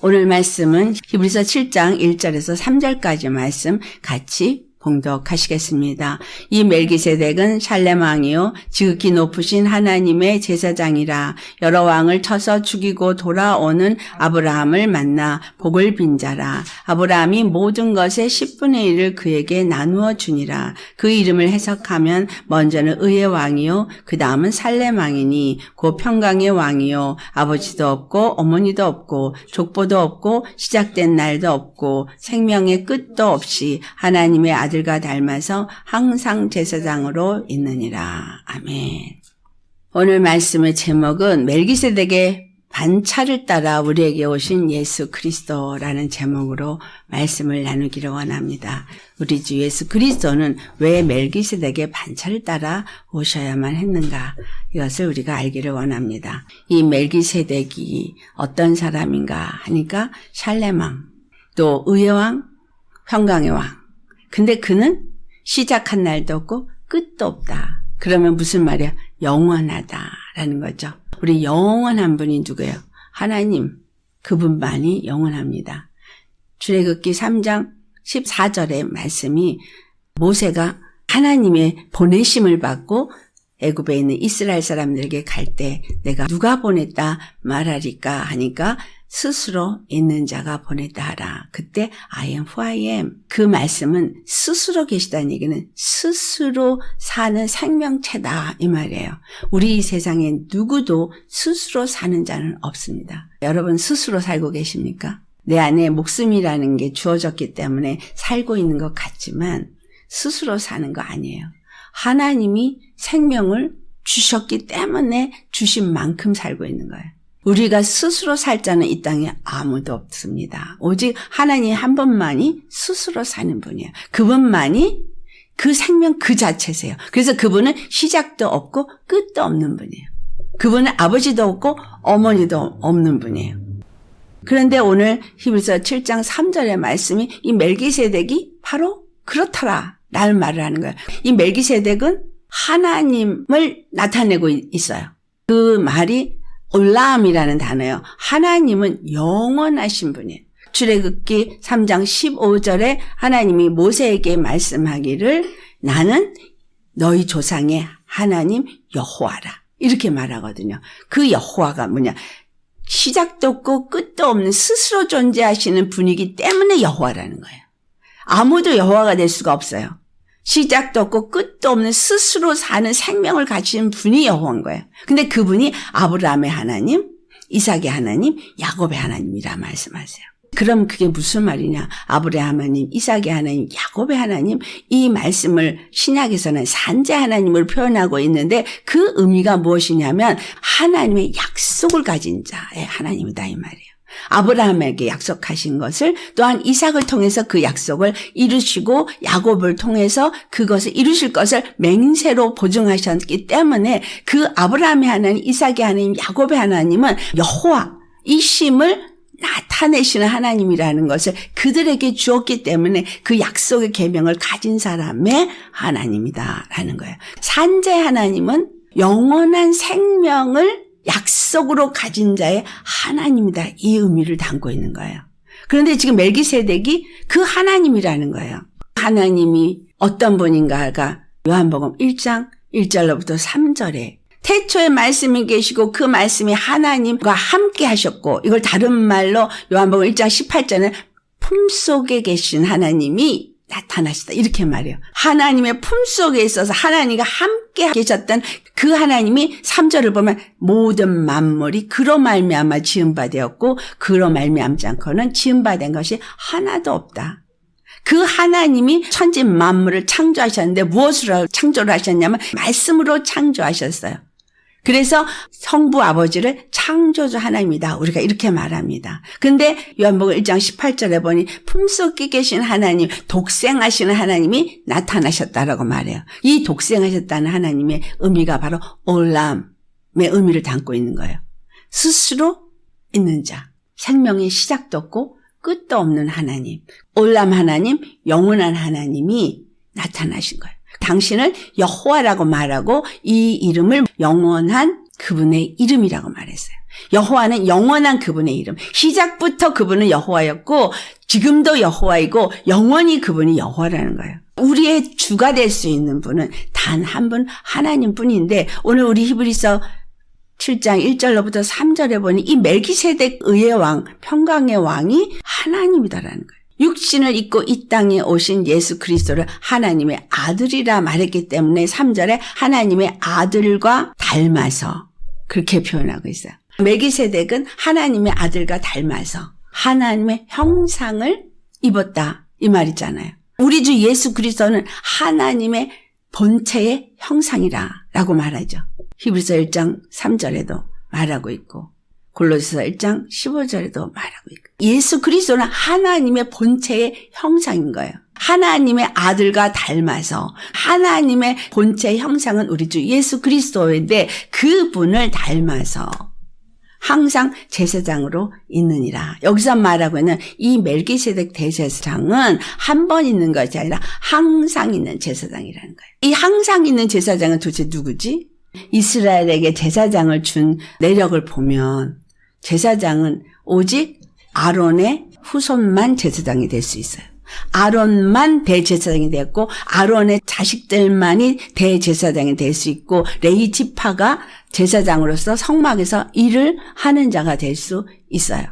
오늘 말씀은 히브리서 7장 1절에서 3절까지 말씀 같이 봉독하시겠습니다. 이 멜기세덱은 살렘 왕이요 지극히 높으신 하나님의 제사장이라. 여러 왕을 쳐서 죽이고 돌아오는 아브라함을 만나 복을 빈 자라. 아브라함이 모든 것의 10분의 1을 그에게 나누어 주니라. 그 이름을 해석하면 먼저는 의의 왕이요 그 다음은 살렘 왕이니 곧 평강의 왕이요 아버지도 없고 어머니도 없고 족보도 없고 시작된 날도 없고 생명의 끝도 없이 하나님의 아들과 닮아서 항상 제사장으로 있느니라. 아멘. 오늘 말씀의 제목은 멜기세덱의 반차를 따라 우리에게 오신 예수 그리스도라는 제목으로 말씀을 나누기를 원합니다. 우리 주 예수 그리스도는 왜 멜기세덱의 반차를 따라 오셔야만 했는가? 이것을 우리가 알기를 원합니다. 이 멜기세덱이 어떤 사람인가 하니까 살렘 왕, 또 의의 왕, 평강의 왕. 근데 그는 시작한 날도 없고 끝도 없다. 그러면 무슨 말이야? 영원하다라는 거죠. 우리 영원한 분이 누구예요? 하나님. 그분만이 영원합니다. 출애굽기 3장 14절의 말씀이 모세가 하나님의 보내심을 받고 애굽에 있는 이스라엘 사람들에게 갈 때 내가 누가 보냈다 말하리까 하니까 스스로 있는 자가 보냈다 하라. 그때 I am who I am. 그 말씀은 스스로 계시다는 얘기는 스스로 사는 생명체다 이 말이에요. 우리 이 세상에 누구도 스스로 사는 자는 없습니다. 여러분 스스로 살고 계십니까? 내 안에 목숨이라는 게 주어졌기 때문에 살고 있는 것 같지만 스스로 사는 거 아니에요. 하나님이 생명을 주셨기 때문에 주신 만큼 살고 있는 거예요. 우리가 스스로 살 자는 이 땅에 아무도 없습니다. 오직 하나님 한 분만이 스스로 사는 분이에요. 그분만이 그 생명 그 자체세요. 그래서 그분은 시작도 없고 끝도 없는 분이에요. 그분은 아버지도 없고 어머니도 없는 분이에요. 그런데 오늘 히브리서 7장 3절의 말씀이 이 멜기세덱이 바로 그렇더라 라는 말을 하는 거예요. 이 멜기세덱은 하나님을 나타내고 있어요. 그 말이 올람이라는 단어예요. 하나님은 영원하신 분이에요. 출애굽기 3장 15절에 하나님이 모세에게 말씀하기를 나는 너희 조상의 하나님 여호와라. 이렇게 말하거든요. 그 여호와가 뭐냐? 시작도 없고 끝도 없는 스스로 존재하시는 분이기 때문에 여호와라는 거예요. 아무도 여호와가 될 수가 없어요. 시작도 없고 끝도 없는 스스로 사는 생명을 가진 분이 여호와인 거예요. 근데 그분이 아브라함의 하나님, 이삭의 하나님, 야곱의 하나님이라 말씀하세요. 그럼 그게 무슨 말이냐? 아브라함 하나님, 이삭의 하나님, 야곱의 하나님 이 말씀을 신약에서는 산재 하나님을 표현하고 있는데 그 의미가 무엇이냐면 하나님의 약속을 가진 자의 하나님이다 이 말이에요. 아브라함에게 약속하신 것을 또한 이삭을 통해서 그 약속을 이루시고 야곱을 통해서 그것을 이루실 것을 맹세로 보증하셨기 때문에 그 아브라함의 하나님, 이삭의 하나님, 야곱의 하나님은 여호와 이 심을 나타내시는 하나님이라는 것을 그들에게 주었기 때문에 그 약속의 계명을 가진 사람의 하나님이다라는 거예요. 산재 하나님은 영원한 생명을 약속으로 가진 자의 하나님이다. 이 의미를 담고 있는 거예요. 그런데 지금 멜기세덱이 그 하나님이라는 거예요. 하나님이 어떤 분인가가 요한복음 1장 1절로부터 3절에 태초에 말씀이 계시고 그 말씀이 하나님과 함께 하셨고 이걸 다른 말로 요한복음 1장 18절에 품속에 계신 하나님이 나타나시다. 이렇게 말해요. 하나님의 품속에 있어서 하나님과 함께 계셨던 그 하나님이 3절을 보면 모든 만물이 그로 말미암아 지은 바 되었고 그로 말미암지 않고는 지은 바 된 것이 하나도 없다. 그 하나님이 천지 만물을 창조하셨는데 무엇으로 창조를 하셨냐면 말씀으로 창조하셨어요. 그래서 성부 아버지를 창조주 하나님이다. 우리가 이렇게 말합니다. 근데 요한복음 1장 18절에 보니 품속에 계신 하나님, 독생하시는 하나님이 나타나셨다라고 말해요. 이 독생하셨다는 하나님의 의미가 바로 올람의 의미를 담고 있는 거예요. 스스로 있는 자, 생명의 시작도 없고 끝도 없는 하나님, 올람 하나님, 영원한 하나님이 나타나신 거예요. 당신을 여호와라고 말하고 이 이름을 영원한 그분의 이름이라고 말했어요. 여호와는 영원한 그분의 이름. 시작부터 그분은 여호와였고 지금도 여호와이고 영원히 그분이 여호와라는 거예요. 우리의 주가 될 수 있는 분은 단 한 분 하나님뿐인데 오늘 우리 히브리서 7장 1절로부터 3절에 보니 이 멜기세덱 의의 왕, 평강의 왕이 하나님이다라는 거예요. 육신을 입고 이 땅에 오신 예수 그리스도를 하나님의 아들이라 말했기 때문에 3절에 하나님의 아들과 닮아서 그렇게 표현하고 있어요. 멜기세덱은 하나님의 아들과 닮아서 하나님의 형상을 입었다 이 말이잖아요. 우리 주 예수 그리스도는 하나님의 본체의 형상이라고 말하죠. 히브리서 1장 3절에도 말하고 있고 골로새서 1장 15절에도 말하고 있고 예수 그리스도는 하나님의 본체의 형상인 거예요. 하나님의 아들과 닮아서 하나님의 본체의 형상은 우리 주 예수 그리스도인데 그분을 닮아서 항상 제사장으로 있느니라. 여기서 말하고 있는 이 멜기세덱 대제사장은 한 번 있는 것이 아니라 항상 있는 제사장이라는 거예요. 이 항상 있는 제사장은 도대체 누구지? 이스라엘에게 제사장을 준 내력을 보면 제사장은 오직 아론의 후손만 제사장이 될 수 있어요. 아론만 대제사장이 됐고 아론의 자식들만이 대제사장이 될 수 있고 레위 지파가 제사장으로서 성막에서 일을 하는 자가 될 수 있어요.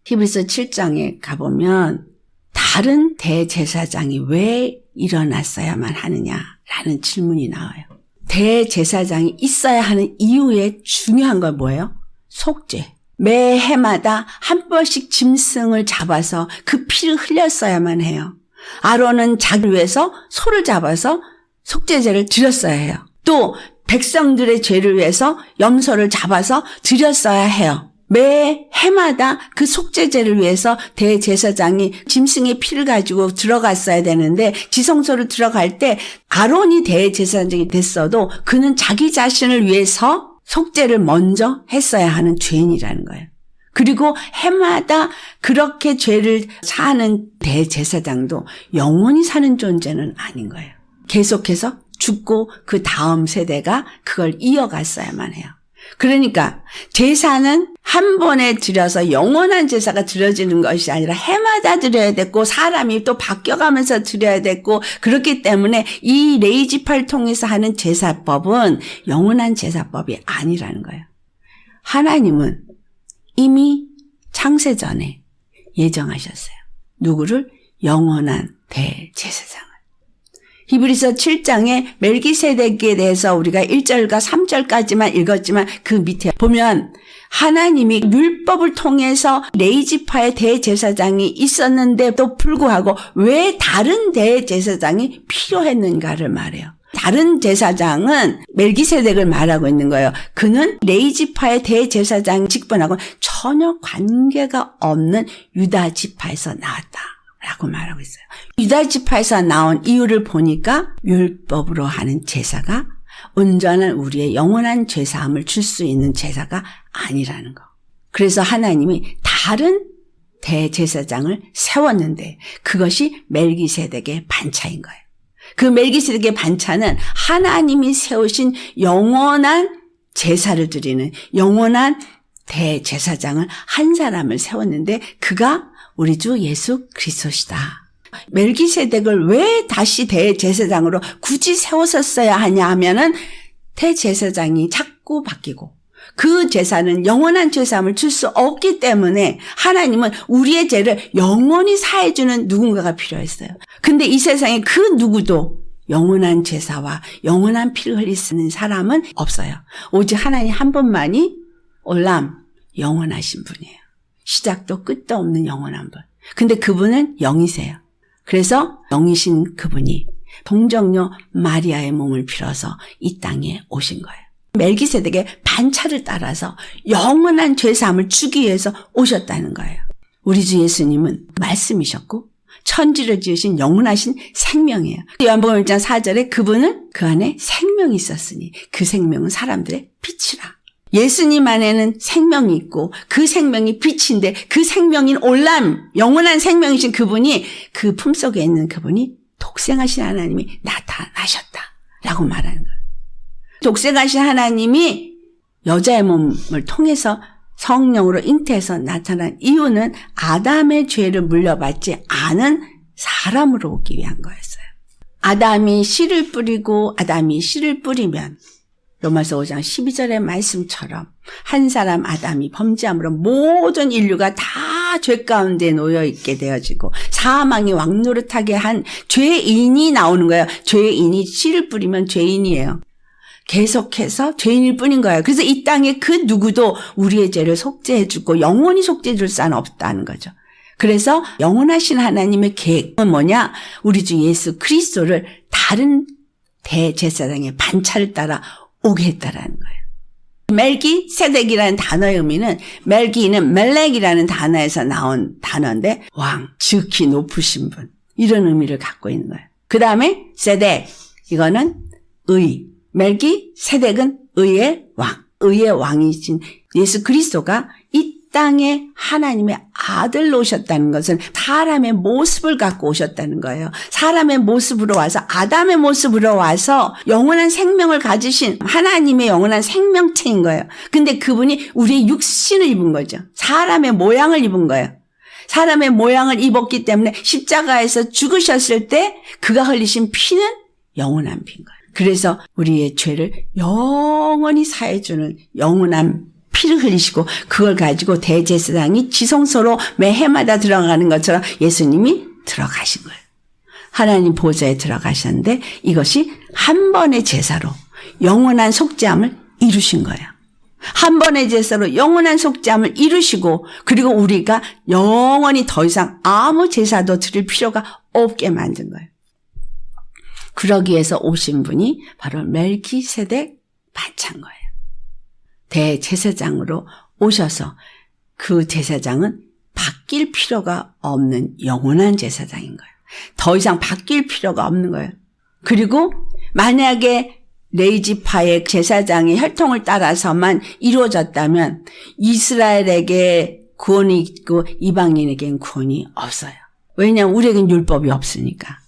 히브리서 7장에 가보면 다른 대제사장이 왜 일어났어야만 하느냐라는 질문이 나와요. 대제사장이 있어야 하는 이유의 중요한 건 뭐예요? 속죄. 매 해마다 한 번씩 짐승을 잡아서 그 피를 흘렸어야만 해요. 아론은 자기를 위해서 소를 잡아서 속죄제를 드렸어야 해요. 또 백성들의 죄를 위해서 염소를 잡아서 드렸어야 해요. 매 해마다 그 속죄제를 위해서 대제사장이 짐승의 피를 가지고 들어갔어야 되는데 지성소를 들어갈 때 아론이 대제사장이 됐어도 그는 자기 자신을 위해서 속죄를 먼저 했어야 하는 죄인이라는 거예요. 그리고 해마다 그렇게 죄를 사하는 대제사장도 영원히 사는 존재는 아닌 거예요. 계속해서 죽고 그 다음 세대가 그걸 이어갔어야만 해요. 그러니까 제사는 한 번에 드려서 영원한 제사가 드려지는 것이 아니라 해마다 드려야 됐고 사람이 또 바뀌어가면서 드려야 됐고 그렇기 때문에 이 레위 지파를 통해서 하는 제사법은 영원한 제사법이 아니라는 거예요. 하나님은 이미 창세 전에 예정하셨어요. 누구를? 영원한 대제사장을. 히브리서 7장에 멜기세덱에 대해서 우리가 1절과 3절까지만 읽었지만 그 밑에 보면 하나님이 율법을 통해서 레위 지파의 대제사장이 있었는데도 불구하고 왜 다른 대제사장이 필요했는가를 말해요. 다른 제사장은 멜기세덱을 말하고 있는 거예요. 그는 레위 지파의 대제사장 직분하고 전혀 관계가 없는 유다 지파에서 나왔다. 라고 말하고 있어요. 유다 지파에서 나온 이유를 보니까 율법으로 하는 제사가 온전한 우리의 영원한 죄사함을 줄 수 있는 제사가 아니라는 거. 그래서 하나님이 다른 대제사장을 세웠는데 그것이 멜기세덱의 반차인 거예요. 그 멜기세덱의 반차는 하나님이 세우신 영원한 제사를 드리는 영원한 대제사장을 한 사람을 세웠는데 그가 우리 주 예수 그리스도시다. 멜기세덱을 왜 다시 대제사장으로 굳이 세웠었어야 하냐 하면은 대제사장이 자꾸 바뀌고 그 제사는 영원한 죄사함을 줄 수 없기 때문에 하나님은 우리의 죄를 영원히 사해주는 누군가가 필요했어요. 근데 이 세상에 그 누구도 영원한 제사와 영원한 피를 흘리는 사람은 없어요. 오직 하나님 한 분만이 올람 영원하신 분이에요. 시작도 끝도 없는 영원한 분. 근데 그분은 영이세요. 그래서 영이신 그분이 동정녀 마리아의 몸을 빌어서 이 땅에 오신 거예요. 멜기세덱의 반차를 따라서 영원한 죄사함을 주기 위해서 오셨다는 거예요. 우리 주 예수님은 말씀이셨고 천지를 지으신 영원하신 생명이에요. 요한복음 1장 4절에 그분은 그 안에 생명이 있었으니 그 생명은 사람들의 빛이라. 예수님 안에는 생명이 있고 그 생명이 빛인데 그 생명인 올람 영원한 생명이신 그분이 그 품속에 있는 그분이 독생하신 하나님이 나타나셨다라고 말하는 거예요. 독생하신 하나님이 여자의 몸을 통해서 성령으로 잉태해서 나타난 이유는 아담의 죄를 물려받지 않은 사람으로 오기 위한 거였어요. 아담이 씨를 뿌리고 아담이 씨를 뿌리면 로마서 5장 12절의 말씀처럼 한 사람 아담이 범죄함으로 모든 인류가 다 죄 가운데 놓여있게 되어지고 사망이 왕노릇하게 한 죄인이 나오는 거예요. 죄인이 씨를 뿌리면 죄인이에요. 계속해서 죄인일 뿐인 거예요. 그래서 이 땅에 그 누구도 우리의 죄를 속죄해주고 영원히 속죄해줄 사람은 없다는 거죠. 그래서 영원하신 하나님의 계획은 뭐냐? 우리 주 예수 그리스도를 다른 대제사장의 반차를 따라 오게 했다라는 거예요. 멜기세덱이라는 단어의 의미는 멜기는 멜렉이라는 단어에서 나온 단어인데 왕, 지극히 높으신 분 이런 의미를 갖고 있는 거예요. 그 다음에 세덱 이거는 의, 멜기세덱은 의의 왕, 의의 왕이신 예수 그리스도가 이 땅에 하나님의 아들로 오셨다는 것은 사람의 모습을 갖고 오셨다는 거예요. 사람의 모습으로 와서 아담의 모습으로 와서 영원한 생명을 가지신 하나님의 영원한 생명체인 거예요. 근데 그분이 우리의 육신을 입은 거죠. 사람의 모양을 입은 거예요. 사람의 모양을 입었기 때문에 십자가에서 죽으셨을 때 그가 흘리신 피는 영원한 피인 거예요. 그래서 우리의 죄를 영원히 사해주는 영원한 피를 흘리시고 그걸 가지고 대제사장이 지성소로 매 해마다 들어가는 것처럼 예수님이 들어가신 거예요. 하나님 보좌에 들어가셨는데 이것이 한 번의 제사로 영원한 속죄함을 이루신 거예요. 한 번의 제사로 영원한 속죄함을 이루시고 그리고 우리가 영원히 더 이상 아무 제사도 드릴 필요가 없게 만든 거예요. 그러기 위해서 오신 분이 바로 멜기세덱 반차인 거예요. 대제사장으로 오셔서 그 제사장은 바뀔 필요가 없는 영원한 제사장인 거예요. 더 이상 바뀔 필요가 없는 거예요. 그리고 만약에 레위지파의 제사장의 혈통을 따라서만 이루어졌다면 이스라엘에게 구원이 있고 이방인에게는 구원이 없어요. 왜냐하면 우리에겐 율법이 없으니까.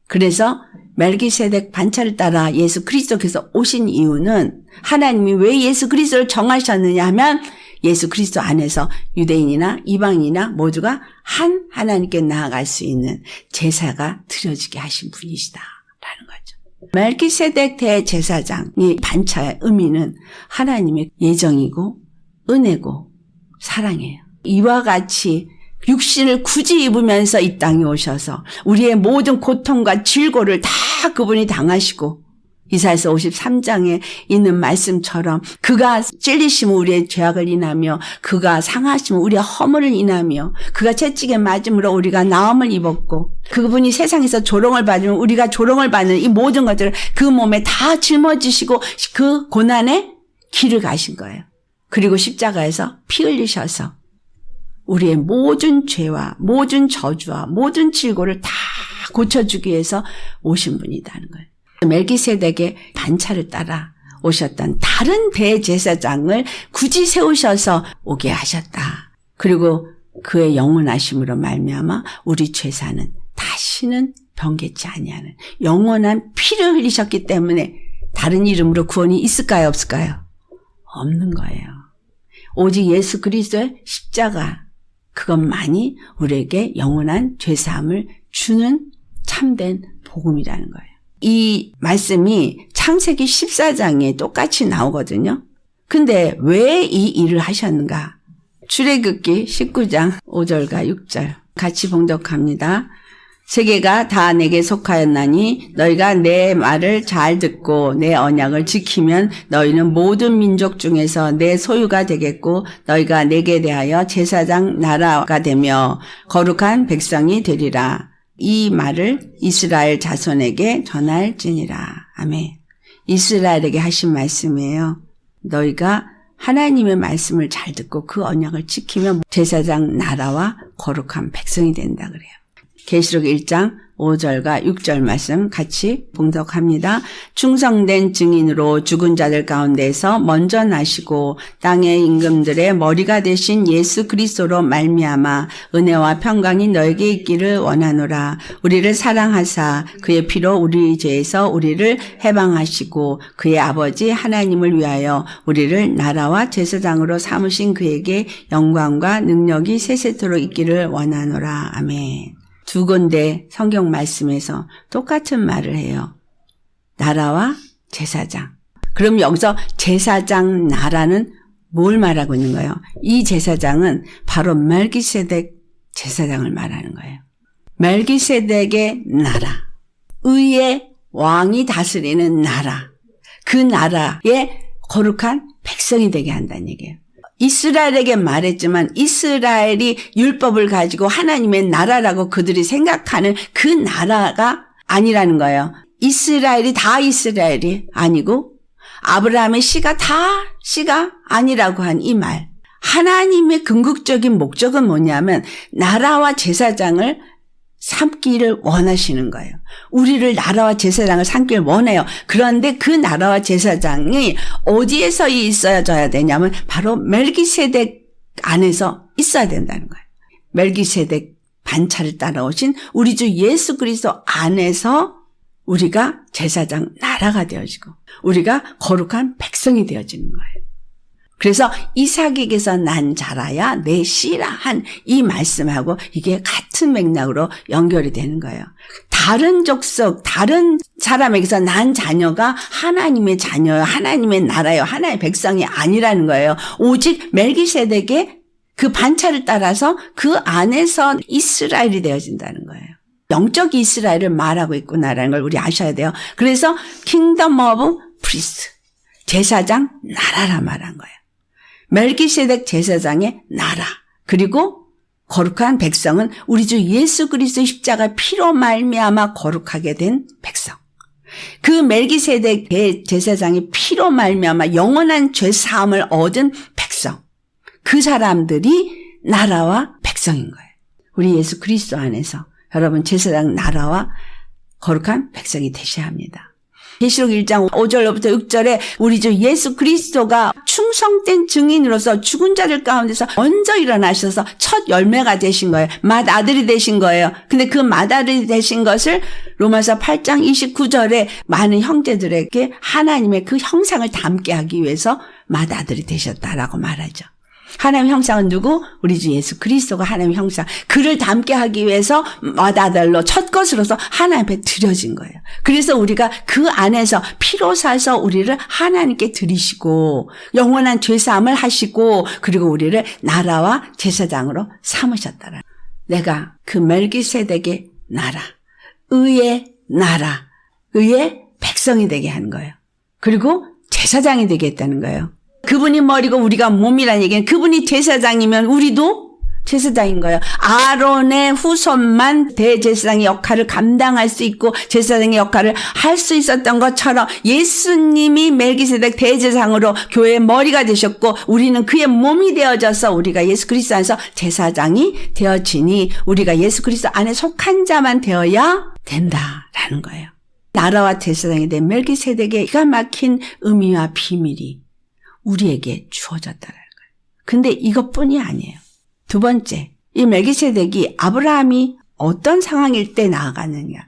그래서 멜기세덱 반차를 따라 예수 그리스도께서 오신 이유는 하나님이 왜 예수 그리스도를 정하셨느냐 하면 예수 그리스도 안에서 유대인이나 이방인이나 모두가 한 하나님께 나아갈 수 있는 제사가 드려지게 하신 분이시다라는 거죠. 멜기세덱 대제사장이 반차의 의미는 하나님의 예정이고 은혜고 사랑이에요. 이와 같이 육신을 굳이 입으면서 이 땅에 오셔서 우리의 모든 고통과 질고를 다 그분이 당하시고 이사야서 53장에 있는 말씀처럼 그가 찔리시면 우리의 죄악을 인하며 그가 상하시면 우리의 허물을 인하며 그가 채찍에 맞음으로 우리가 나음을 입었고 그분이 세상에서 조롱을 받으면 우리가 조롱을 받는 이 모든 것들을 그 몸에 다 짊어지시고 그 고난의 길을 가신 거예요. 그리고 십자가에서 피 흘리셔서 우리의 모든 죄와 모든 저주와 모든 질고를 다 고쳐주기 위해서 오신 분이라는 거예요. 멜기세덱의 반차를 따라 오셨던 다른 대제사장을 굳이 세우셔서 오게 하셨다. 그리고 그의 영원하심으로 말미암아 우리 죄사는 다시는 변개치 아니하는 영원한 피를 흘리셨기 때문에 다른 이름으로 구원이 있을까요? 없을까요? 없는 거예요. 오직 예수 그리스도의 십자가 그것만이 우리에게 영원한 죄사함을 주는 참된 복음이라는 거예요. 이 말씀이 창세기 14장에 똑같이 나오거든요. 근데 왜 이 일을 하셨는가? 출애굽기 19장 5절과 6절 같이 봉독합니다. 세계가 다 내게 속하였나니 너희가 내 말을 잘 듣고 내 언약을 지키면 너희는 모든 민족 중에서 내 소유가 되겠고 너희가 내게 대하여 제사장 나라가 되며 거룩한 백성이 되리라. 이 말을 이스라엘 자손에게 전할지니라. 아멘. 이스라엘에게 하신 말씀이에요. 너희가 하나님의 말씀을 잘 듣고 그 언약을 지키면 제사장 나라와 거룩한 백성이 된다 그래요. 계시록 1장 5절과 6절 말씀 같이 봉독합니다. 충성된 증인으로 죽은 자들 가운데서 먼저 나시고 땅의 임금들의 머리가 되신 예수 그리스도로 말미암아 은혜와 평강이 너에게 있기를 원하노라. 우리를 사랑하사 그의 피로 우리 죄에서 우리를 해방하시고 그의 아버지 하나님을 위하여 우리를 나라와 제사장으로 삼으신 그에게 영광과 능력이 세세토록 있기를 원하노라. 아멘. 두 군데 성경 말씀에서 똑같은 말을 해요. 나라와 제사장. 그럼 여기서 제사장 나라는 뭘 말하고 있는 거예요? 이 제사장은 바로 멜기세덱 제사장을 말하는 거예요. 멜기세덱의 나라. 의의 왕이 다스리는 나라. 그 나라의 거룩한 백성이 되게 한다는 얘기예요. 이스라엘에게 말했지만 이스라엘이 율법을 가지고 하나님의 나라라고 그들이 생각하는 그 나라가 아니라는 거예요. 이스라엘이 다 이스라엘이 아니고 아브라함의 씨가 다 씨가 아니라고 한 이 말. 하나님의 궁극적인 목적은 뭐냐면 나라와 제사장을 삼기를 원하시는 거예요. 우리를 나라와 제사장을 삼기를 원해요. 그런데 그 나라와 제사장이 어디에서 있어야 되냐면 바로 멜기세덱 안에서 있어야 된다는 거예요. 멜기세덱 반차를 따라오신 우리 주 예수 그리스도 안에서 우리가 제사장 나라가 되어지고 우리가 거룩한 백성이 되어지는 거예요. 그래서 이삭에게서 난 자라야 내 씨라 한 이 말씀하고 이게 같은 맥락으로 연결이 되는 거예요. 다른 족속, 다른 사람에게서 난 자녀가 하나님의 자녀요, 하나님의 나라요, 하나님의 백성이 아니라는 거예요. 오직 멜기세덱의 그 반차를 따라서 그 안에서 이스라엘이 되어진다는 거예요. 영적 이스라엘을 말하고 있구나라는 걸 우리 아셔야 돼요. 그래서 킹덤 오브 프리스트, 제사장 나라라 말한 거예요. 멜기세덱 제사장의 나라, 그리고 거룩한 백성은 우리 주 예수 그리스도의 십자가 피로 말미암아 거룩하게 된 백성. 그 멜기세덱 제사장의 피로 말미암아 영원한 죄 사함을 얻은 백성. 그 사람들이 나라와 백성인 거예요. 우리 예수 그리스도 안에서 여러분 제사장 나라와 거룩한 백성이 되셔야 합니다. 계시록 1장 5절부터 6절에 우리 주 예수 그리스도가 충성된 증인으로서 죽은 자들 가운데서 먼저 일어나셔서 첫 열매가 되신 거예요. 맏아들이 되신 거예요. 근데 그 맏아들이 되신 것을 로마서 8장 29절에 많은 형제들에게 하나님의 그 형상을 담게 하기 위해서 맏아들이 되셨다라고 말하죠. 하나님의 형상은 누구? 우리 주 예수 그리스도가 하나님의 형상. 그를 담게 하기 위해서 맏아들로 첫 것으로서 하나님 앞에 드려진 거예요. 그래서 우리가 그 안에서 피로 사서 우리를 하나님께 드리시고 영원한 죄사함을 하시고 그리고 우리를 나라와 제사장으로 삼으셨다라. 내가 그 멜기세덱의 나라, 의의 나라, 의의 백성이 되게 하는 거예요. 그리고 제사장이 되게 했다는 거예요. 그분이 머리고 우리가 몸이라는 얘기는 그분이 제사장이면 우리도 제사장인 거예요. 아론의 후손만 대제사장의 역할을 감당할 수 있고 제사장의 역할을 할 수 있었던 것처럼 예수님이 멜기세덱 대제사장으로 교회의 머리가 되셨고 우리는 그의 몸이 되어져서 우리가 예수 그리스도 안에서 제사장이 되어지니 우리가 예수 그리스도 안에 속한 자만 되어야 된다라는 거예요. 나라와 제사장이 된 멜기세덱의 기가 막힌 의미와 비밀이 우리에게 주어졌다는 거예요. 근데 이것뿐이 아니에요. 두 번째, 이 멜기세덱이 아브라함이 어떤 상황일 때 나아가느냐.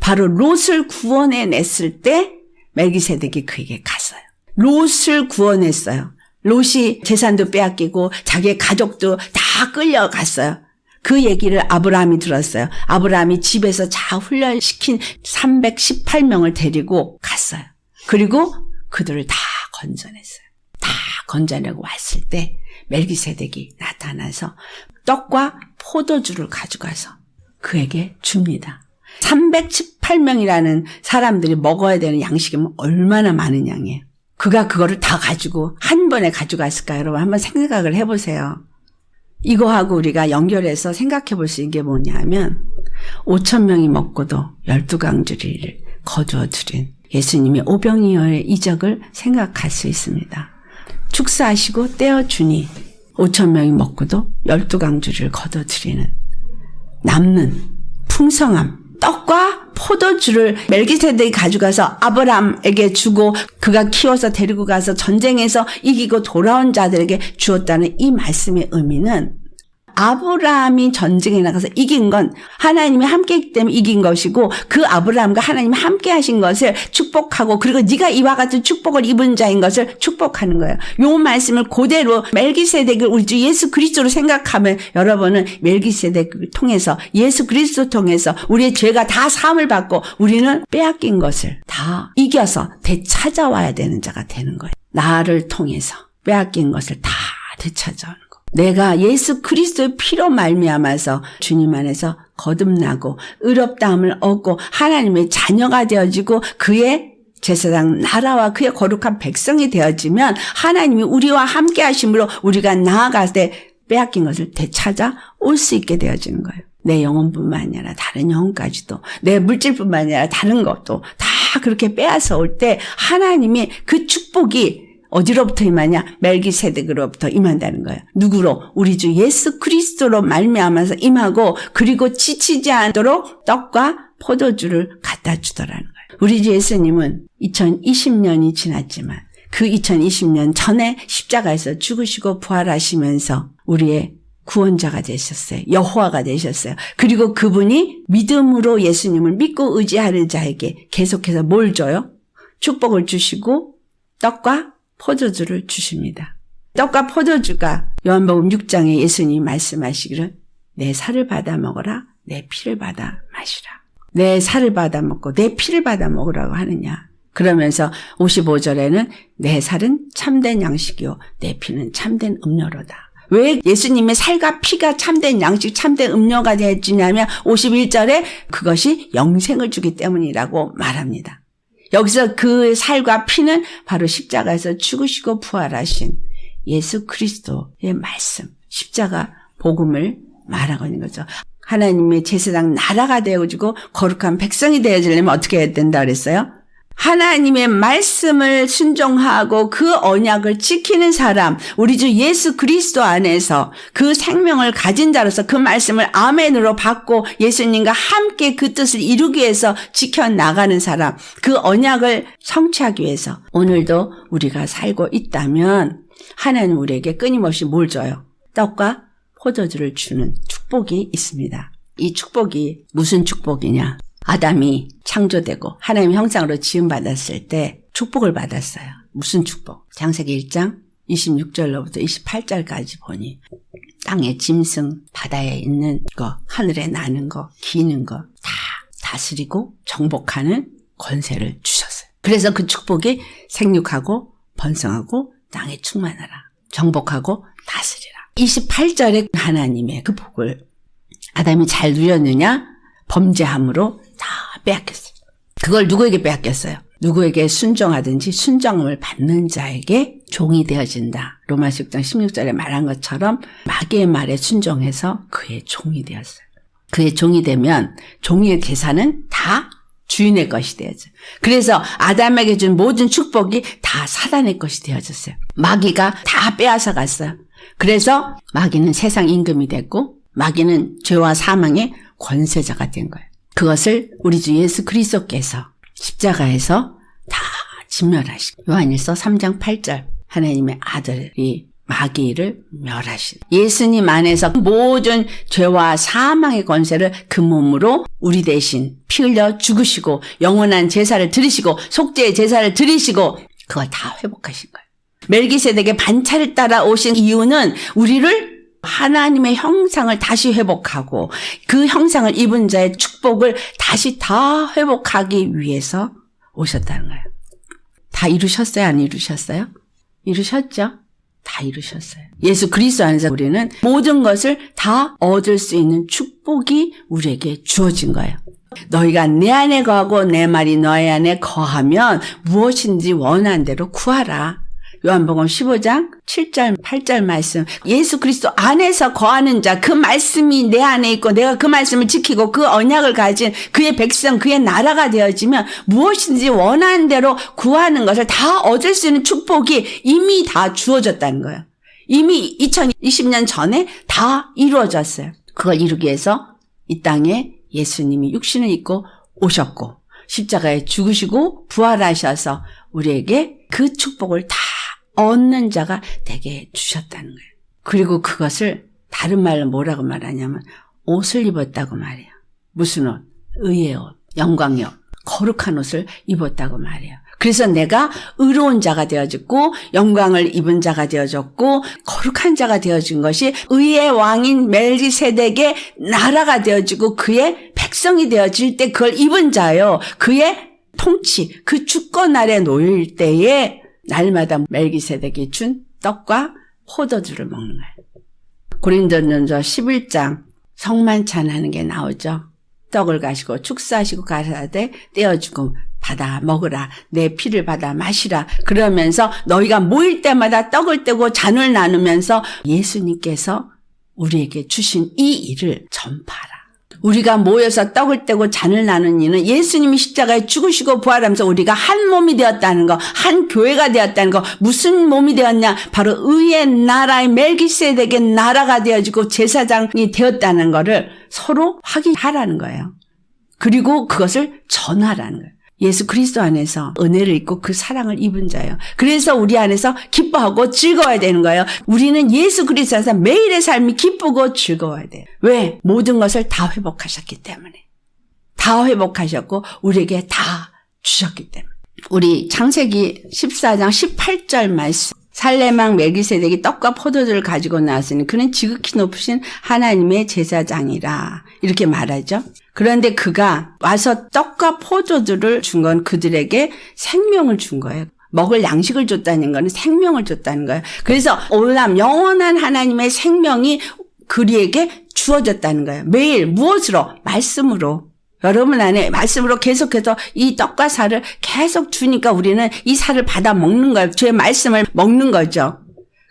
바로 롯을 구원해냈을 때 멜기세덱이 그에게 갔어요. 롯을 구원했어요. 롯이 재산도 빼앗기고 자기의 가족도 다 끌려갔어요. 그 얘기를 아브라함이 들었어요. 아브라함이 집에서 자 훈련시킨 318명을 데리고 갔어요. 그리고 그들을 다 건져냈어요. 다 건져내고 왔을 때 멜기세덱이 나타나서 떡과 포도주를 가져가서 그에게 줍니다. 318명이라는 사람들이 먹어야 되는 양식이 얼마나 많은 양이에요. 그가 그거를 다 가지고 한 번에 가져갔을까요? 여러분 한번 생각을 해보세요. 이거하고 우리가 연결해서 생각해 볼 수 있는 게 뭐냐면 5,000명이 먹고도 12강주리를 거두어 드린 예수님의 오병이어의 이적을 생각할 수 있습니다. 축사하시고 떼어주니 5,000명이 먹고도 12강주리를 거둬들이는 남는 풍성함, 떡과 포도주를 멜기세덱이 가져가서 아브라함에게 주고 그가 키워서 데리고 가서 전쟁에서 이기고 돌아온 자들에게 주었다는 이 말씀의 의미는 아브라함이 전쟁에 나가서 이긴 건 하나님이 함께했기 때문에 이긴 것이고 그 아브라함과 하나님이 함께 하신 것을 축복하고 그리고 네가 이와 같은 축복을 입은 자인 것을 축복하는 거예요. 요 말씀을 그대로 멜기세덱을 우리 주 예수 그리스도로 생각하면 여러분은 멜기세덱을 통해서 예수 그리스도 통해서 우리의 죄가 다 사함을 받고 우리는 빼앗긴 것을 다 이겨서 되찾아와야 되는 자가 되는 거예요. 나를 통해서 빼앗긴 것을 다 되찾아오는 거예요. 내가 예수 그리스도의 피로 말미암아서 주님 안에서 거듭나고 의롭다함을 얻고 하나님의 자녀가 되어지고 그의 제사장 나라와 그의 거룩한 백성이 되어지면 하나님이 우리와 함께 하심으로 우리가 나아갈 때 빼앗긴 것을 되찾아 올 수 있게 되어지는 거예요. 내 영혼뿐만 아니라 다른 영혼까지도 내 물질뿐만 아니라 다른 것도 다 그렇게 빼앗아 올 때 하나님이 그 축복이 어디로부터 임하냐? 멜기세덱으로부터 임한다는 거예요. 누구로? 우리 주 예수 그리스도로 말미암아서 임하고 그리고 지치지 않도록 떡과 포도주를 갖다 주더라는 거예요. 우리 주 예수님은 2020년이 지났지만 그 2020년 전에 십자가에서 죽으시고 부활하시면서 우리의 구원자가 되셨어요. 여호와가 되셨어요. 그리고 그분이 믿음으로 예수님을 믿고 의지하는 자에게 계속해서 뭘 줘요? 축복을 주시고 떡과 포도주를 주십니다. 떡과 포도주가 요한복음 6장에 예수님이 말씀하시기를 내 살을 받아 먹어라, 내 피를 받아 마시라. 내 살을 받아 먹고 내 피를 받아 먹으라고 하느냐. 그러면서 55절에는 내 살은 참된 양식이요 내 피는 참된 음료로다. 왜 예수님의 살과 피가 참된 양식, 참된 음료가 되어지냐면 51절에 그것이 영생을 주기 때문이라고 말합니다. 여기서 그 살과 피는 바로 십자가에서 죽으시고 부활하신 예수 그리스도의 말씀, 십자가 복음을 말하고 있는 거죠. 하나님의 제사장 나라가 되어지고 거룩한 백성이 되어지려면 어떻게 해야 된다 그랬어요? 하나님의 말씀을 순종하고 그 언약을 지키는 사람, 우리 주 예수 그리스도 안에서 그 생명을 가진 자로서 그 말씀을 아멘으로 받고 예수님과 함께 그 뜻을 이루기 위해서 지켜나가는 사람, 그 언약을 성취하기 위해서 오늘도 우리가 살고 있다면 하나님 우리에게 끊임없이 뭘 줘요? 떡과 포도주를 주는 축복이 있습니다. 이 축복이 무슨 축복이냐? 아담이 창조되고 하나님의 형상으로 지음받았을 때 축복을 받았어요. 무슨 축복? 창세기 1장 26절로부터 28절까지 보니 땅의 짐승, 바다에 있는 거, 하늘에 나는 거, 기는 거 다 다스리고 정복하는 권세를 주셨어요. 그래서 그 축복이 생육하고 번성하고 땅에 충만하라. 정복하고 다스리라. 28절에 하나님의 그 복을 아담이 잘 누렸느냐? 범죄함으로 다 빼앗겼어요. 그걸 누구에게 빼앗겼어요? 누구에게 순종하든지 순종을 받는 자에게 종이 되어진다. 로마서 6장 16절에 말한 것처럼 마귀의 말에 순종해서 그의 종이 되었어요. 그의 종이 되면 종의 계산은 다 주인의 것이 되어져요. 그래서 아담에게 준 모든 축복이 다 사단의 것이 되어졌어요. 마귀가 다 빼앗아 갔어요. 그래서 마귀는 세상 임금이 됐고 마귀는 죄와 사망의 권세자가 된 거예요. 그것을 우리 주 예수 그리스도께서 십자가에서 다 진멸하시고 요한일서 3장 8절 하나님의 아들이 마귀를 멸하신 예수님 안에서 모든 죄와 사망의 권세를 그 몸으로 우리 대신 피 흘려 죽으시고 영원한 제사를 드리시고 속죄의 제사를 드리시고 그걸 다 회복하신 거예요. 멜기세덱의 반차를 따라 오신 이유는 우리를 하나님의 형상을 다시 회복하고 그 형상을 입은 자의 축복을 다시 다 회복하기 위해서 오셨다는 거예요. 다 이루셨어요? 안 이루셨어요? 이루셨죠? 다 이루셨어요. 예수 그리스도 안에서 우리는 모든 것을 다 얻을 수 있는 축복이 우리에게 주어진 거예요. 너희가 내 안에 거하고 내 말이 너희 안에 거하면 무엇인지 원하는 대로 구하라. 요한복음 15장 7절 8절 말씀 예수 그리스도 안에서 거하는 자 그 말씀이 내 안에 있고 내가 그 말씀을 지키고 그 언약을 가진 그의 백성 그의 나라가 되어지면 무엇인지 원하는 대로 구하는 것을 다 얻을 수 있는 축복이 이미 다 주어졌다는 거예요. 이미 2020년 전에 다 이루어졌어요. 그걸 이루기 위해서 이 땅에 예수님이 육신을 입고 오셨고 십자가에 죽으시고 부활하셔서 우리에게 그 축복을 다 얻는 자가 되게 주셨다는 거예요. 그리고 그것을 다른 말로 뭐라고 말하냐면 옷을 입었다고 말해요. 무슨 옷? 의의 옷, 영광의 옷, 거룩한 옷을 입었다고 말해요. 그래서 내가 의로운 자가 되어졌고 영광을 입은 자가 되어졌고 거룩한 자가 되어진 것이 의의 왕인 멜기세덱의 나라가 되어지고 그의 백성이 되어질 때 그걸 입은 자요. 그의 통치, 그 주권 아래 놓일 때에 날마다 멜기세덱이 준 떡과 포도주를 먹는 거예요. 고린도전서 11장 성만찬하는 게 나오죠. 떡을 가시고 축사하시고 가라사대 떼어주고 받아 먹으라. 내 피를 받아 마시라. 그러면서 너희가 모일 때마다 떡을 떼고 잔을 나누면서 예수님께서 우리에게 주신 이 일을 전파하라. 우리가 모여서 떡을 떼고 잔을 나누는 이는 예수님이 십자가에 죽으시고 부활하면서 우리가 한 몸이 되었다는 거, 한 교회가 되었다는 거. 무슨 몸이 되었냐? 바로 의의 나라의 멜기세덱의 나라가 되어지고 제사장이 되었다는 거를 서로 확인하라는 거예요. 그리고 그것을 전하라는 거예요. 예수 그리스도 안에서 은혜를 입고 그 사랑을 입은 자예요. 그래서 우리 안에서 기뻐하고 즐거워야 되는 거예요. 우리는 예수 그리스도 안에서 매일의 삶이 기쁘고 즐거워야 돼요. 왜? 모든 것을 다 회복하셨기 때문에. 다 회복하셨고 우리에게 다 주셨기 때문에. 우리 창세기 14장 18절 말씀. 살레망 멜기세덱이 떡과 포도주를 가지고 나왔으니 그는 지극히 높으신 하나님의 제사장이라 이렇게 말하죠. 그런데 그가 와서 떡과 포도주를 준 건 그들에게 생명을 준 거예요. 먹을 양식을 줬다는 거는 생명을 줬다는 거예요. 그래서 올람 영원한 하나님의 생명이 그리에게 주어졌다는 거예요. 매일 무엇으로? 말씀으로. 여러분 안에 말씀으로 계속해서 이 떡과 살을 계속 주니까 우리는 이 살을 받아 먹는 거예요. 주의 말씀을 먹는 거죠.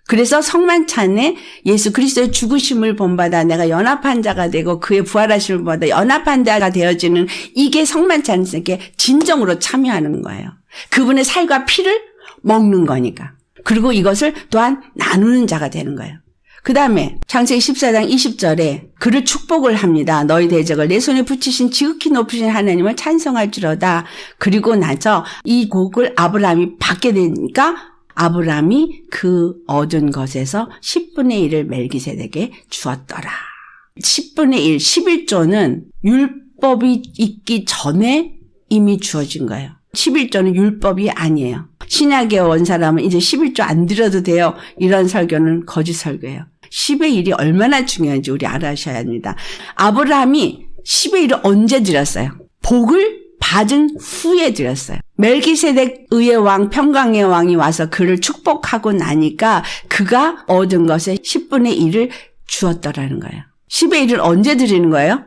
그래서 성만찬에 예수 그리스도의 죽으심을 본받아 내가 연합한 자가 되고 그의 부활하심을 본받아 연합한 자가 되어지는 이게 성만찬에게 진정으로 참여하는 거예요. 그분의 살과 피를 먹는 거니까. 그리고 이것을 또한 나누는 자가 되는 거예요. 그 다음에 창세기 14장 20절에 그를 축복을 합니다. 너희 대적을 내 손에 붙이신 지극히 높으신 하나님을 찬송할지로다. 그리고 나서 이 곡을 아브라함이 받게 되니까 아브라함이 그 얻은 것에서 10분의 1을 멜기세덱에게 주었더라. 10분의 1, 11조는 율법이 있기 전에 이미 주어진 거예요. 11조는 율법이 아니에요. 신약에 온 사람은 이제 11조 안 드려도 돼요. 이런 설교는 거짓 설교예요. 10의 1이 얼마나 중요한지 우리 알아셔야 합니다. 아브라함이 10의 1을 언제 드렸어요? 복을 받은 후에 드렸어요. 멜기세덱 의의 왕, 평강의 왕이 와서 그를 축복하고 나니까 그가 얻은 것의 10분의 1을 주었더라는 거예요. 10의 1을 언제 드리는 거예요?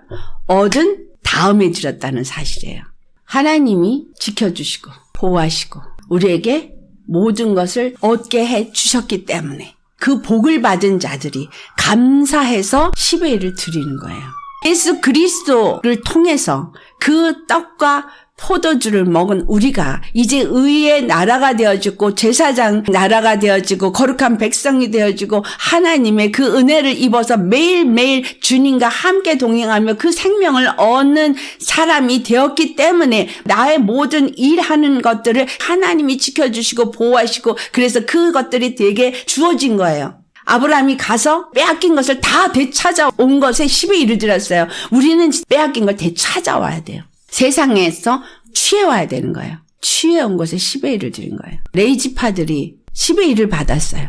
얻은 다음에 드렸다는 사실이에요. 하나님이 지켜주시고 보호하시고 우리에게 모든 것을 얻게 해 주셨기 때문에 그 복을 받은 자들이 감사해서 10의 1을 드리는 거예요. 예수 그리스도를 통해서 그 떡과 포도주를 먹은 우리가 이제 의의 나라가 되어지고 제사장 나라가 되어지고 거룩한 백성이 되어지고 하나님의 그 은혜를 입어서 매일매일 주님과 함께 동행하며 그 생명을 얻는 사람이 되었기 때문에 나의 모든 일하는 것들을 하나님이 지켜주시고 보호하시고 그래서 그것들이 되게 주어진 거예요. 아브라함이 가서 빼앗긴 것을 다 되찾아온 것에 10의 1을 드렸어요. 우리는 빼앗긴 걸 되찾아와야 돼요. 세상에서 취해와야 되는 거예요. 취해온 것에 10의 1을 드린 거예요. 레위 지파들이 10의 1을 받았어요.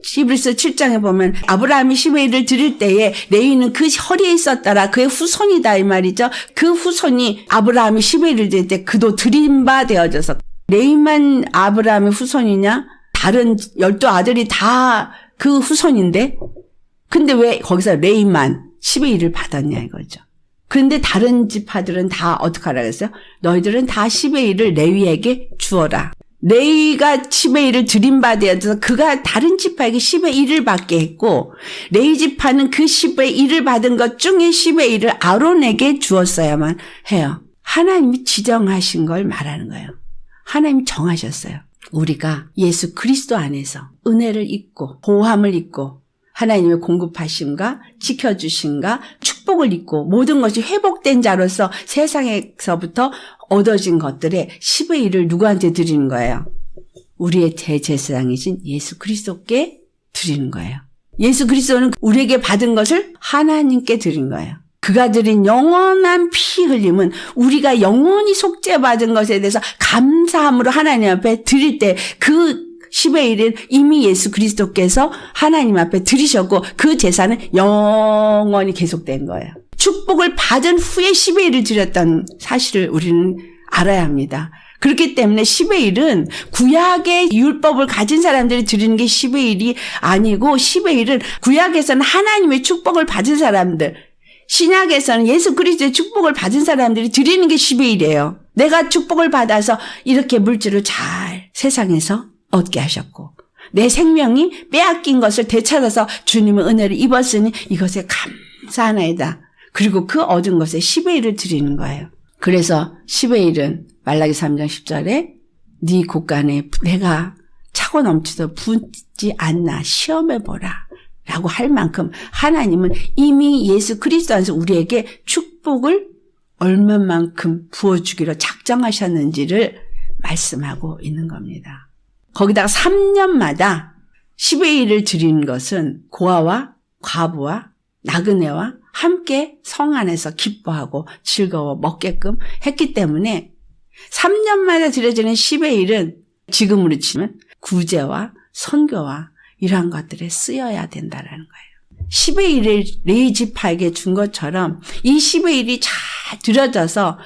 히브리서 7장에 보면 아브라함이 10의 1을 드릴 때에 레위는 그 허리에 있었더라. 그의 후손이다 이 말이죠. 그 후손이 아브라함이 10의 1을 드릴 때 그도 드린 바 되어져서 레위만 아브라함의 후손이냐? 다른 12아들이 다 그 후손인데 근데 왜 거기서 레위만 10의 1을 받았냐 이거죠. 그런데 다른 지파들은 다 어떻게 하라 그랬어요? 너희들은 다 10의 1을 레위에게 주어라. 레위가 10의 1을 드린 바 되어서 그가 다른 지파에게 10의 1을 받게 했고 레위 지파는 그 10의 1을 받은 것 중에 10의 1을 아론에게 주었어야만 해요. 하나님이 지정하신 걸 말하는 거예요. 하나님이 정하셨어요. 우리가 예수 그리스도 안에서 은혜를 입고 보호함을 입고 하나님의 공급하심과 지켜주심과 축복을 입고 모든 것이 회복된 자로서 세상에서부터 얻어진 것들의 10의 1을 누구한테 드리는 거예요? 우리의 대제사장이신 예수 그리스도께 드리는 거예요. 예수 그리스도는 우리에게 받은 것을 하나님께 드린 거예요. 그가 드린 영원한 피 흘림은 우리가 영원히 속죄받은 것에 대해서 감사함으로 하나님 앞에 드릴 때 그 10의 1은 이미 예수 그리스도께서 하나님 앞에 드리셨고 그 제사는 영원히 계속된 거예요. 축복을 받은 후에 10의 1을 드렸다는 사실을 우리는 알아야 합니다. 그렇기 때문에 10의 1은 구약의 율법을 가진 사람들이 드리는 게 10의 1이 아니고 10의 1은 구약에서는 하나님의 축복을 받은 사람들, 신약에서는 예수 그리스도의 축복을 받은 사람들이 드리는 게 10의 1이에요. 내가 축복을 받아서 이렇게 물질을 잘 세상에서 얻게 하셨고 내 생명이 빼앗긴 것을 되찾아서 주님의 은혜를 입었으니 이것에 감사하나이다. 그리고 그 얻은 것에 10의 1을 드리는 거예요. 그래서 10의 1은 말라기 3장 10절에 네 곳간에 내가 차고 넘치도록 붓지 않나 시험해보라 라고 할 만큼 하나님은 이미 예수 그리스도 안에서 우리에게 축복을 얼마만큼 부어주기로 작정하셨는지를 말씀하고 있는 겁니다. 거기다가 3년마다 10의 1을 드리는 것은 고아와 과부와 나그네와 함께 성 안에서 기뻐하고 즐거워 먹게끔 했기 때문에 3년마다 드려지는 10의 1은 지금으로 치면 구제와 선교와 이러한 것들에 쓰여야 된다라는 거예요. 10의 1을 레위지파에게 준 것처럼 이 10의 1이 잘 들여져서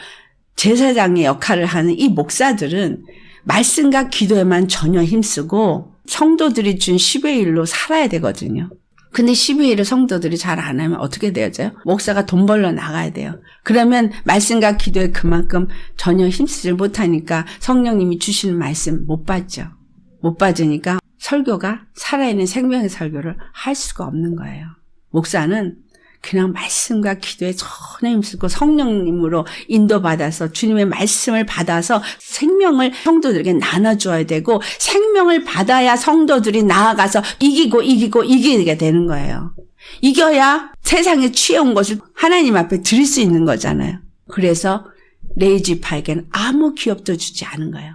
제사장의 역할을 하는 이 목사들은 말씀과 기도에만 전혀 힘쓰고 성도들이 준 10의 1로 살아야 되거든요. 근데 10의 1을 성도들이 잘 안 하면 어떻게 되어져요? 목사가 돈 벌러 나가야 돼요. 그러면 말씀과 기도에 그만큼 전혀 힘쓰지 못하니까 성령님이 주시는 말씀 못 받죠. 못 받으니까 설교가 살아있는 생명의 설교를 할 수가 없는 거예요. 목사는 그냥 말씀과 기도에 전혀 힘쓰고 성령님으로 인도받아서 주님의 말씀을 받아서 생명을 성도들에게 나눠줘야 되고 생명을 받아야 성도들이 나아가서 이기게 되는 거예요. 이겨야 세상에 취해온 것을 하나님 앞에 드릴 수 있는 거잖아요. 그래서 레위지파에게는 아무 기업도 주지 않은 거예요.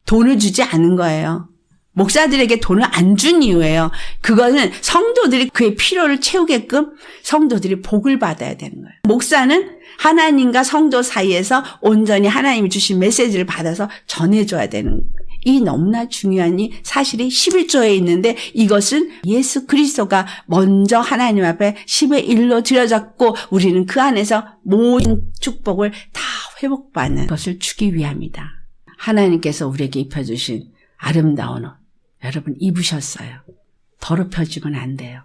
돈을 주지 않은 거예요. 목사들에게 돈을 안 준 이유예요. 그거는 성도들이 그의 필요를 채우게끔 성도들이 복을 받아야 되는 거예요. 목사는 하나님과 성도 사이에서 온전히 하나님이 주신 메시지를 받아서 전해줘야 되는 이 너무나 중요한 이 사실이 11조에 있는데 이것은 예수 그리스도가 먼저 하나님 앞에 10의 1로 드려졌고 우리는 그 안에서 모든 축복을 다 회복받는 것을 주기 위함이다. 하나님께서 우리에게 입혀주신 아름다운 옷 여러분 입으셨어요. 더럽혀지면 안 돼요.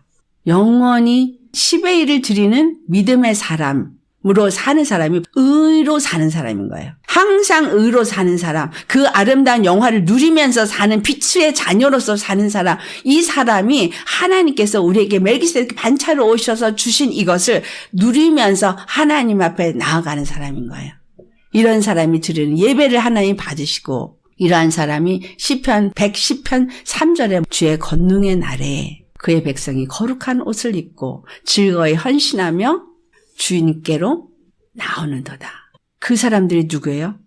영원히 10의 1을 드리는 믿음의 사람으로 사는 사람이 의로 사는 사람인 거예요. 항상 의로 사는 사람, 그 아름다운 영화를 누리면서 사는 빛의 자녀로서 사는 사람, 이 사람이 하나님께서 우리에게 멜기세덱 반차로 오셔서 주신 이것을 누리면서 하나님 앞에 나아가는 사람인 거예요. 이런 사람이 드리는 예배를 하나님 받으시고 이러한 사람이 시편 110편 3절에 주의 권능의 날에 그의 백성이 거룩한 옷을 입고 즐거이 헌신하며 주님께로 나오는도다. 그 사람들이 누구예요?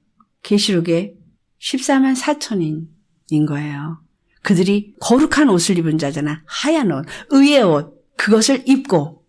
계시록에 14만 4천인인 거예요. 그들이 거룩한 옷을 입은 자잖아. 하얀 옷, 의의 옷, 그것을 입고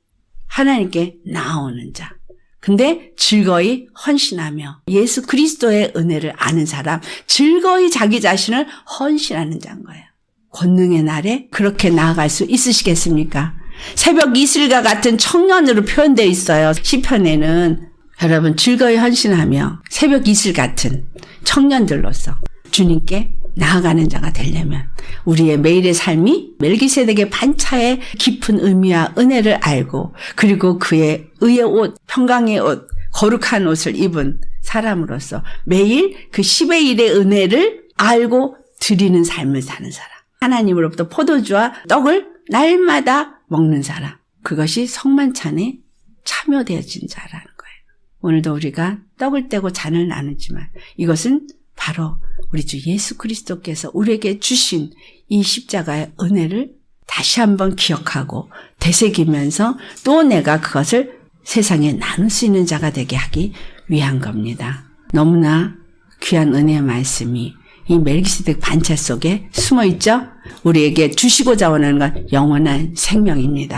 하나님께 나오는 자. 근데 즐거이 헌신하며 예수 그리스도의 은혜를 아는 사람, 즐거이 자기 자신을 헌신하는 자인 거예요. 권능의 날에 그렇게 나아갈 수 있으시겠습니까? 새벽 이슬과 같은 청년으로 표현되어 있어요. 시편에는 여러분 즐거이 헌신하며 새벽 이슬 같은 청년들로서 주님께 나아가는 자가 되려면 우리의 매일의 삶이 멜기세덱의 반차의 깊은 의미와 은혜를 알고 그리고 그의 의의 옷, 평강의 옷, 거룩한 옷을 입은 사람으로서 매일 그 10의 1의 은혜를 알고 드리는 삶을 사는 사람. 하나님으로부터 포도주와 떡을 날마다 먹는 사람. 그것이 성만찬에 참여되어진 자라는 거예요. 오늘도 우리가 떡을 떼고 잔을 나누지만 이것은 바로 우리 주 예수 그리스도께서 우리에게 주신 이 십자가의 은혜를 다시 한번 기억하고 되새기면서 또 내가 그것을 세상에 나눌 수 있는 자가 되게 하기 위한 겁니다. 너무나 귀한 은혜의 말씀이 이 멜기세덱 반차 속에 숨어 있죠? 우리에게 주시고자 원하는 건 영원한 생명입니다.